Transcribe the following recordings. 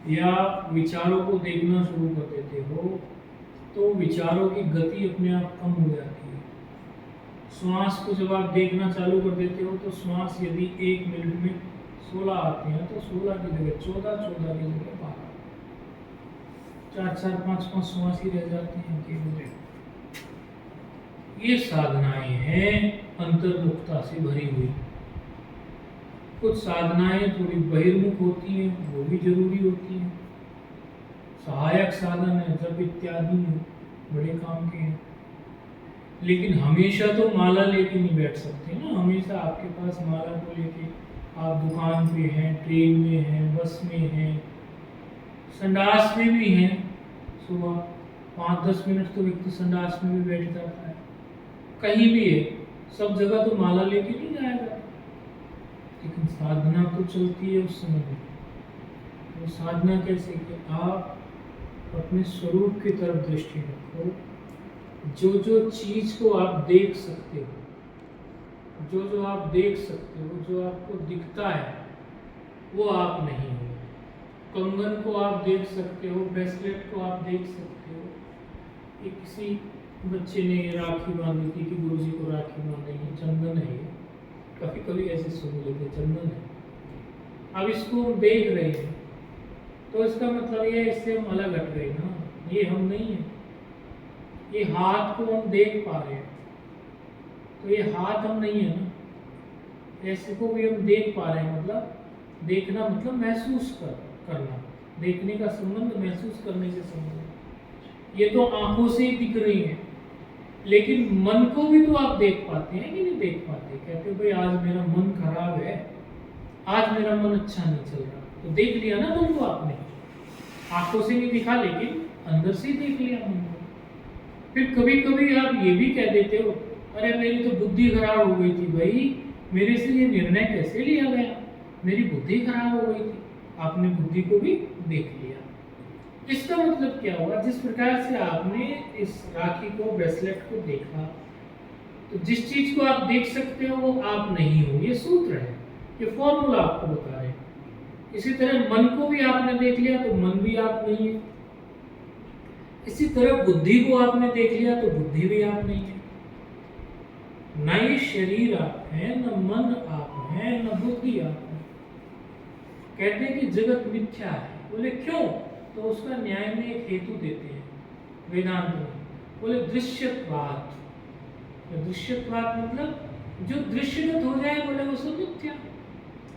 या विचारों को देखना शुरू कर देते हो तो विचारों की गति अपने आप कम हो जाती है। श्वास को जब आप देखना चालू कर देते हो तो श्वास यदि 1 मिनट में 16 आते हैं तो 16 की जगह 14, 14 की जगह 12, 4, 4, 5, 5 श्वास ही रह जाती हैं केवल। ये साधनाएं हैं अंतर्मुखता से भरी हुई। कुछ साधनाएं थोड़ी बहिर्मुख होती हैं, वो भी जरूरी होती हैं। सहायक साधन है, जप इत्यादि है, बड़े काम के हैं। लेकिन हमेशा तो माला लेके नहीं बैठ सकते ना। हमेशा आपके पास माला को लेके आप दुकान पे हैं, ट्रेन में हैं, बस में हैं, संडास में भी हैं। सुबह 5-10 मिनट तो व्यक्ति संडास में भी बैठ जाता है, कहीं भी है, सब जगह तो माला लेके नहीं जाएगा। लेकिन साधना तो चलती है उस समय में। तो साधना कैसे कि आप अपने स्वरूप की तरफ दृष्टि रखो। जो जो चीज को आप देख सकते हो, जो जो आप देख सकते हो, जो आपको दिखता है, वो आप नहीं हो। कंगन को आप देख सकते हो, ब्रेसलेट को आप देख सकते हो। ये किसी बच्चे ने राखी बांधी थी कि गुरुजी को राखी बांधेंगे, चंदन है ये, कभी कभी ऐसे सुन लेते चंदन है। अब इसको हम देख रहे हैं तो इसका मतलब ये इससे हम अलग हट गए ना, ये हम नहीं है। ये हाथ को हम देख पा रहे हैं तो ये हाथ हम नहीं है ना। ऐसे को भी हम देख पा रहे हैं, मतलब देखना मतलब महसूस करना। देखने का संबंध महसूस करने से संबंध है। ये तो आंखों से ही दिख रही है, लेकिन मन को भी तो आप देख पाते हैं कि नहीं देख पाते। कहते हो भाई आज मेरा मन खराब है, आज मेरा मन अच्छा नहीं चल रहा, तो देख लिया ना मन को आपने। आंखों से नहीं दिखा लेकिन अंदर से ही देख लिया मन को। फिर कभी कभी आप ये भी कह देते हो, अरे मेरी तो बुद्धि खराब हो गई थी भाई, मेरे से ये निर्णय कैसे लिया गया, मेरी बुद्धि खराब हो गई थी। आपने बुद्धि को भी देख लिया। इसका मतलब क्या हुआ, जिस प्रकार से आपने इस राखी को, ब्रेसलेट को देखा, तो जिस चीज को आप देख सकते हो वो आप नहीं हो। ये सूत्र है, ये फॉर्मूला आपको बता रहे हैं। इसी तरह मन को भी आपने देख लिया तो मन भी आप नहीं है। इसी तरह बुद्धि को आपने देख लिया तो बुद्धि भी आप नहीं है। न ये शरीर आप है, न मन आप है, न बुद्धि आप है। कहते हैं कि जगत मिथ्या है। बोले क्यों? तो उसका न्याय में एक हेतु देते हैं वेदांत में। बोले दृश्यत्वात्। दृश्यत्वात् मतलब जो दृश्यगत हो जाए, बोले वो सब मिथ्या।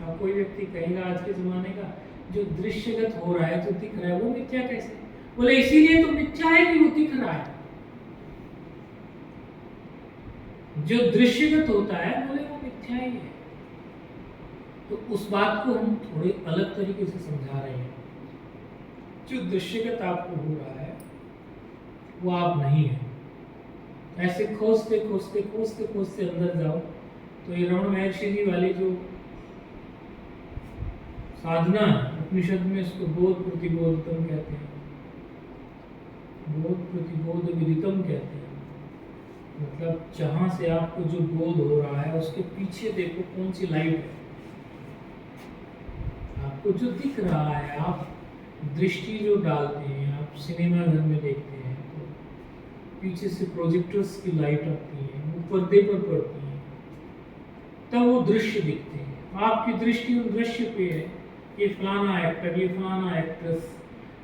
अब कोई व्यक्ति कहेगा आज के जमाने का, जो दृश्यगत हो रहा है, जो दिख रहा है, वो मिथ्या कैसे? बोले इसीलिए तो मिथ्या है कि वो दिख रहा है। जो दृश्यगत होता है, बोले वो मिथ्या ही है। तो उस बात को हम थोड़े अलग तरीके से समझा रहे हैं। जो दृश्यगत आपको हो रहा है वो आप नहीं है। ऐसे खोजते खोजते खोजते खोजते अंदर जाओ तो ये रमण महर्षि जी वाली जो साधना, उपनिषद में इसको बोध प्रतिबोधतम कहते हैं, बोध प्रतिबोध विदितम कहते हैं। मतलब जहां से आपको जो बोध हो रहा है उसके पीछे देखो कौन सी लाइट है। आपको जो दिख रहा है, आप दृष्टि जो डालते हैं, आप सिनेमा घर में देखते हैं तो पीछे से प्रोजेक्टर्स की लाइट आती है, वो पर्दे पर पड़ती है, तब वो दृश्य दिखते हैं। आपकी दृष्टि उन दृश्य पे है, ये फलाना एक्टर, ये फलाना एक्ट्रेस,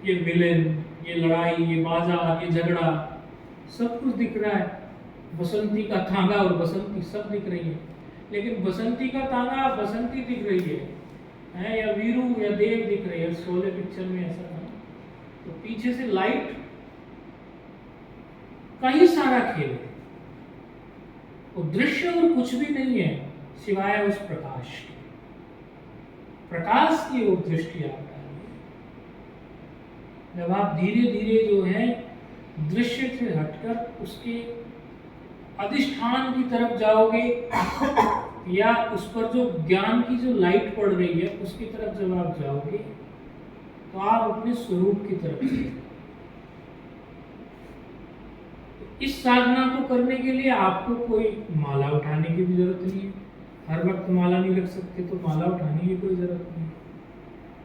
ये विलेन, ये लड़ाई, ये बाजार, ये झगड़ा, सब कुछ दिख रहा है। बसंती का तांगा और बसंती सब दिख रही है, लेकिन बसंती का तांगा बसंती दिख रही है या वीरू या देव दिख रही है। शोले पिक्चर में ऐसा था। तो पीछे से लाइट का ही सारा खेल है। वो दृश्य और कुछ भी नहीं है सिवाय उस प्रकाश के। प्रकाश की ओर दृष्टि आप डालिए। जब आप धीरे धीरे जो है दृश्य से हटकर उसके अधिष्ठान की तरफ जाओगे या उस पर जो ज्ञान की जो लाइट पड़ रही है उसकी तरफ जब आप जाओगे तो आप अपने स्वरूप की तरफ जाओगे। इस साधना को करने के लिए आपको कोई माला उठाने की भी जरूरत नहीं है। हर वक्त माला नहीं रख सकते तो माला उठाने की कोई जरूरत नहीं है।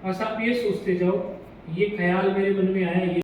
बस आप ये सोचते जाओ ये ख्याल मेरे मन में आया, ये